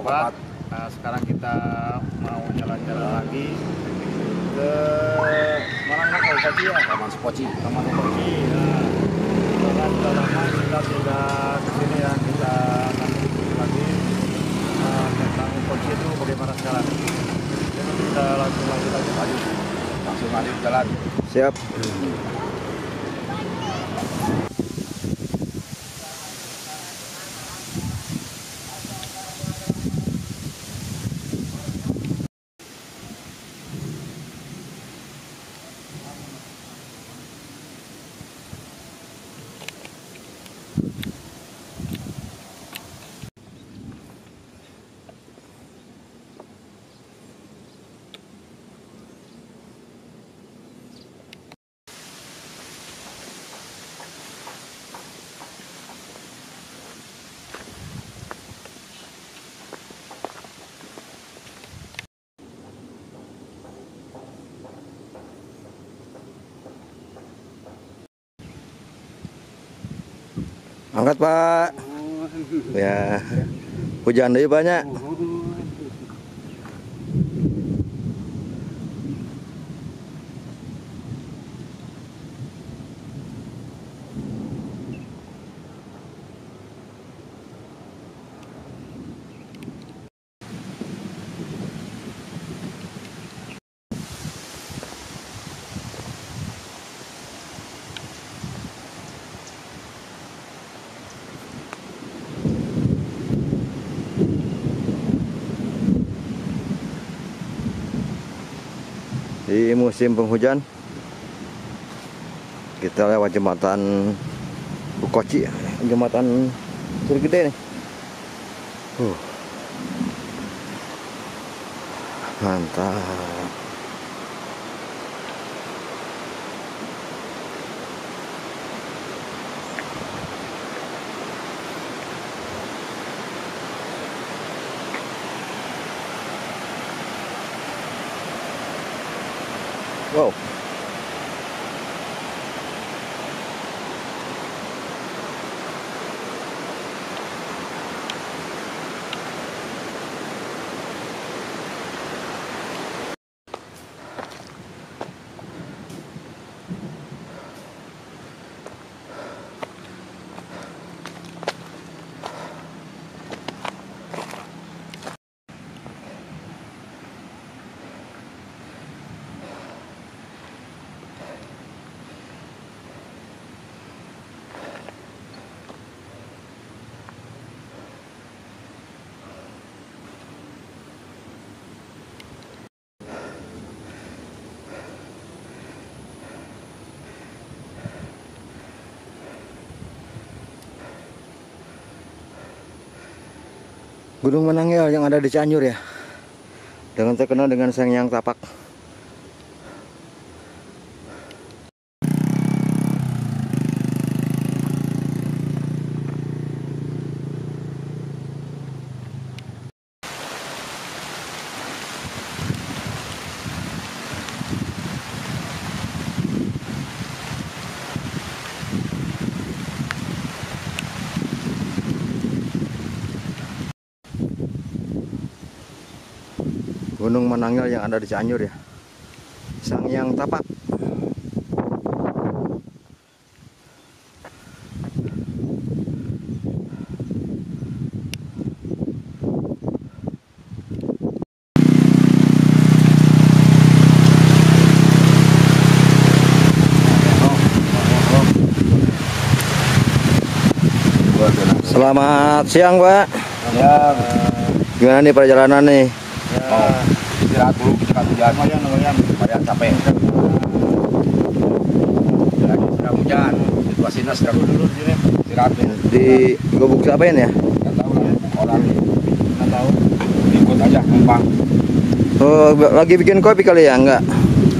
Babat. Nah, sekarang kita mau jalan-jalan lagi ke mana Kalau Poci ya? Taman Poci. Taman Poci. Nah, sekarang sudah lama kita tidak kesini ya, kita lagi tentang Poci itu bagaimana sekarang. Jadi kita langsung lanjut aja. Langsung lanjut jalan. Siap. Angkat Pak. Ya, hujan deui banyak. Di musim penghujan kita lewat jembatan Bukoci, jembatan Surgede nih. Mantap. Wow. Gunung Menanggel yang ada di Cianjur ya, dengan terkenal dengan Sangyang Tapak. Gunung Menanggel yang ada di Cianjur ya, Sangyang Tapak. Selamat siang Pak. Ya, Gimana nih perjalanan nih? istirahat dulu, istirahat hujan. Lumayan capek. Lagi sedang hujan, situasinya sedang dulu istirahat. Di gubuk siapain ya? Nggak tahu lah, orang nggak tahu. Ikut aja numpang. Oh, lagi bikin kopi kali ya? Enggak?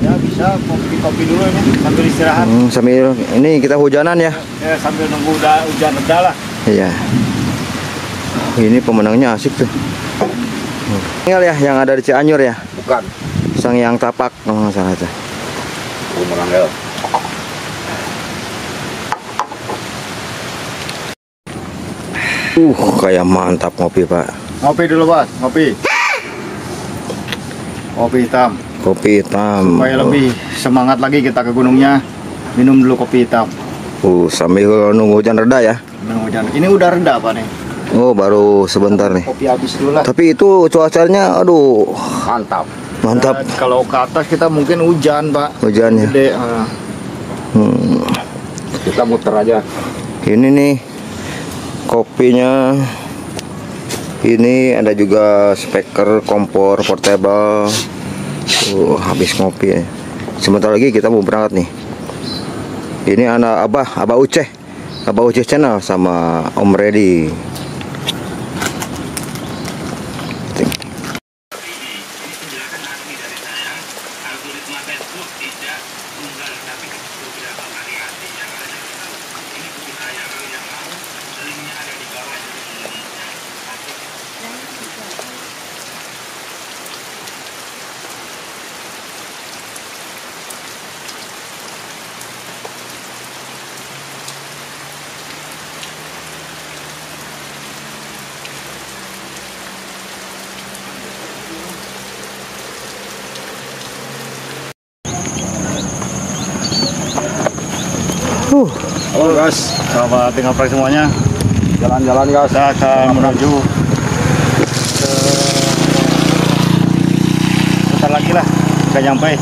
Ya bisa, mau bikin kopi dulu ya, sambil istirahat. Sambil ini kita hujanan ya? Ya sambil nunggu hujan reda lah. Iya. Ini pemenangnya asik tuh. Tinggal ya yang ada di Cianjur ya? Bukan. Sangyang Tapak, nggak salah aja. Gunung Menanggel. Kayak mantap ngopi Pak. Ngopi dulu Bos, ngopi. Kopi hitam. Kopi hitam. Supaya lebih semangat lagi kita ke gunungnya, minum dulu kopi hitam. Sambil nunggu hujan reda ya. Nunggu hujan. Ini udah reda Pak nih. Oh, baru sebentar nih. Kopi habis dulu lah. Tapi itu cuacanya, aduh, Mantap. mantap. Kalau ke atas kita mungkin hujan Pak. Hujannya. Gede. Kita muter aja. Ini nih kopinya. Ini ada juga speaker, kompor portable. Habis ngopi ya. Sebentar lagi kita mau berangkat nih. Ini anak Abah Uceh channel sama Om Reddy. Halo guys, sahabat tinggal play semuanya. Jalan-jalan guys, saya akan menuju ke bentar lagi lah, kita nyampe.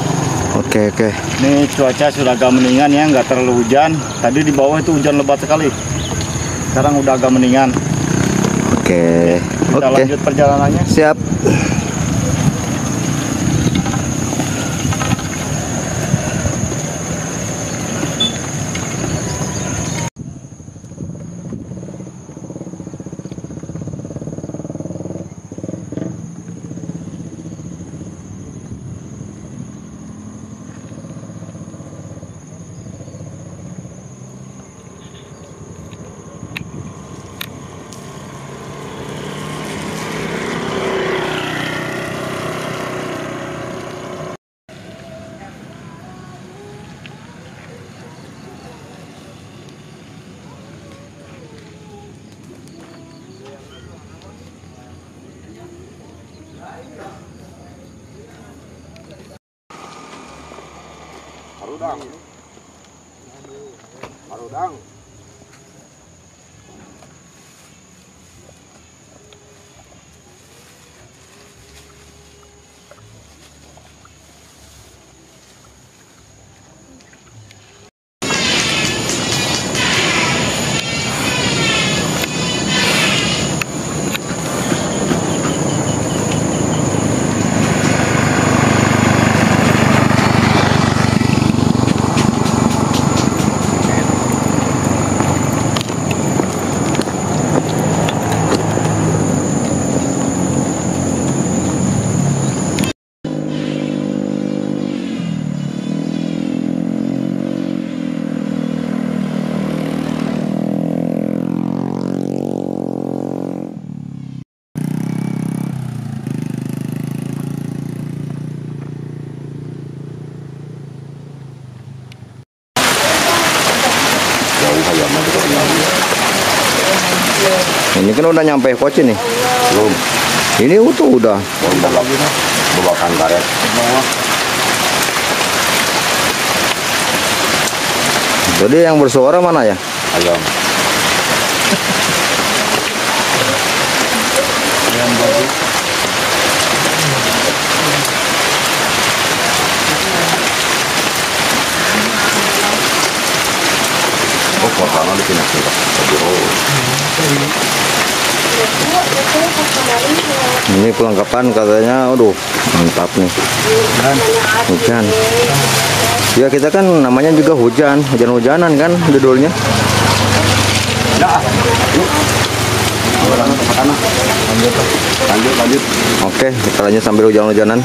Oke. Ini cuaca sudah agak mendingan ya, nggak terlalu hujan. Tadi di bawah itu hujan lebat sekali. Sekarang udah agak mendingan. Oke. Kita lanjut perjalanannya. Siap. Harudang. Ini kan udah nyampe Koci nih. Belum. Ini udah. Bentar lagi nih. Bawakan karet. Jadi yang bersuara mana ya? Ayam. Ayam bagus. Oh, suasana di sini sih, Pak. Ini perlengkapan katanya, aduh, mantap nih. Hujan. Ya kita kan namanya juga hujan-hujanan kan judulnya. Ya, yuk. Lanjut. Oke, kita lanjut sambil hujan-hujanan.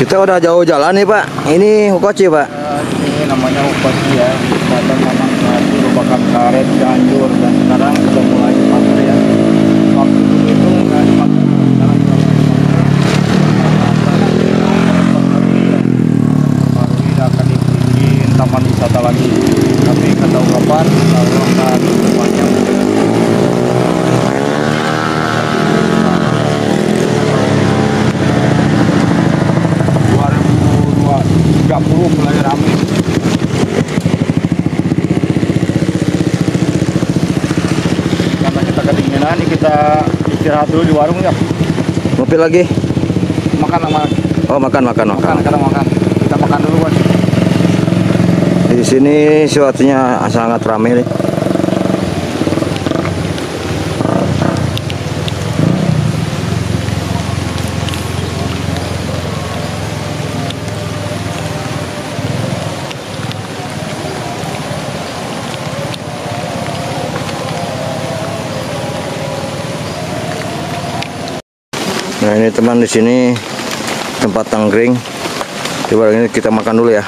Kita udah jauh jalan nih Pak. Ini Hukoci Pak. Ini namanya Ukoci ya. Selatan memang tadi merupakan karet Cianjur dan sekarang sudah mulai dipakai ya. Waktu dulu itu nggak dipakai, sekarang sudah mulai dipakai. Baru ini akan dibikin taman wisata lagi. Tapi nggak tahu kapan, kalau akan semuanya. Mulai ramai karena kita kedinginan nih, kita istirahat dulu di warung ya. Ngopi lagi. Makan sama Oh makan. sekarang makan, kita makan dulu Bos. Di sini situasinya sangat ramai nih. Nah ini teman, di sini tempat tangkring. Coba ini kita makan dulu ya.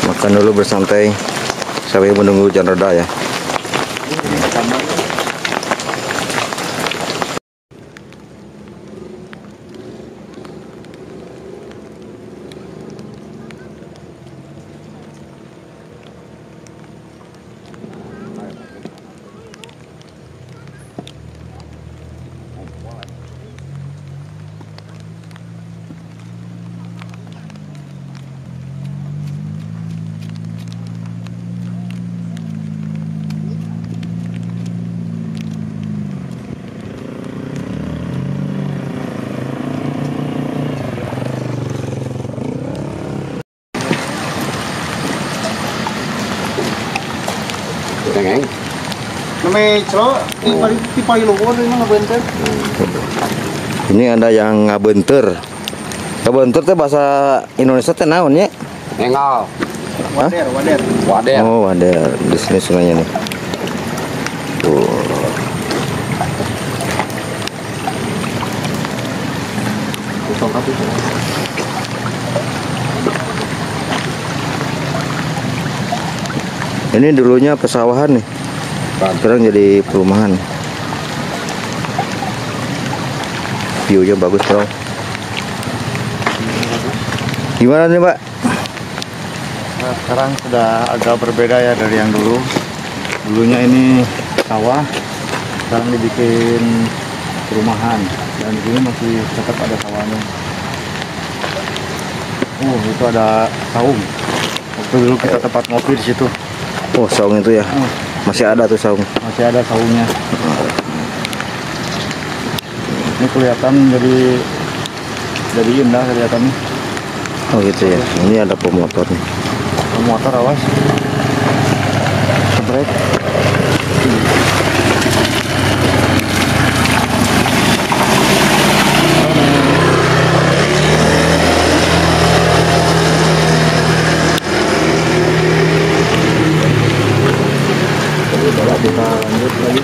Makan dulu bersantai sampai menunggu hujan reda ya. Namanya celo, di Pailogo itu emang ngabenter. Ini ada yang ngabenter. Ngabenter teh bahasa Indonesia teh naon ya? Enggal. Wader. Oh, wader. Di sini sungainya nih. Tuh. Ini dulunya pesawahan nih. Sekarang jadi perumahan. View-nya bagus bro. Gimana nih Pak? Nah, sekarang sudah agak berbeda ya dari yang dulu. Dulunya ini sawah, sekarang dibikin perumahan, dan di sini masih tetap ada sawahnya. Itu ada saung. Waktu dulu kita tempat ngopi di situ. Oh, saung itu ya. Masih ada tuh saung. Masih ada saungnya. Ini kelihatan jadi indah kelihatannya. Oh gitu ya. Ini ada pemotor nih. Motor awas. Brake. Kita lanjut lagi.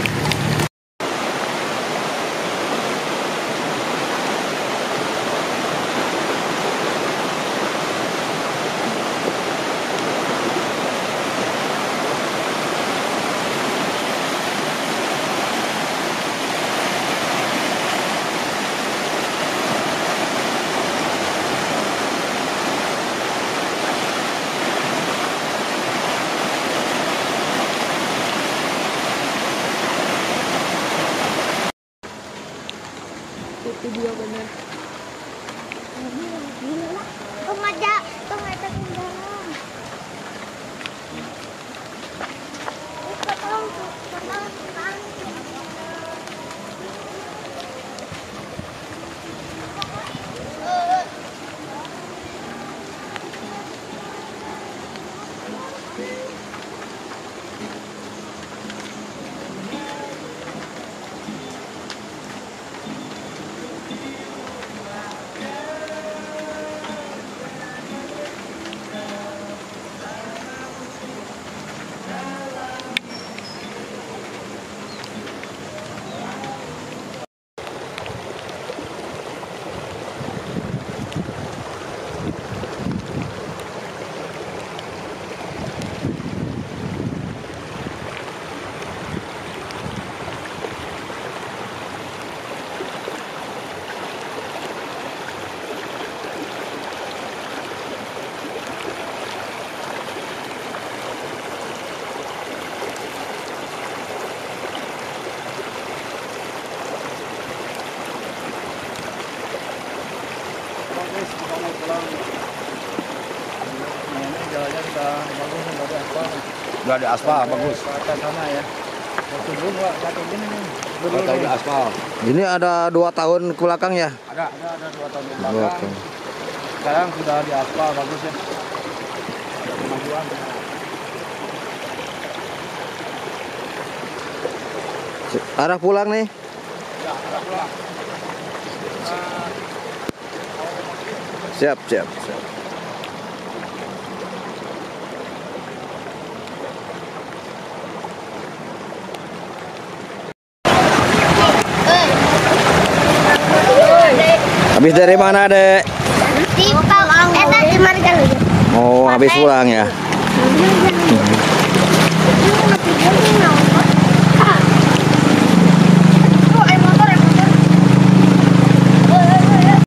tong aja kendala. Bagus, kita mau pulang. Nah, ini jalannya sudah bagus, sudah ada aspal. Udah ada aspal, bagus. Ke atas sana ya. Waktu dulu nggak satu gini nih. Dulu Udah nih. aspal. Ini ada 2 tahun ke belakang ya? Ada 2 tahun ke Dua belakang. tahun. Sekarang sudah di aspal bagus ya. Ada kemajuan. Arah pulang nih. Ya, ada pulang. Siap. Habis dari mana, Dek? Di Palang. Di Margaluya. Oh, habis pulang ya. Ini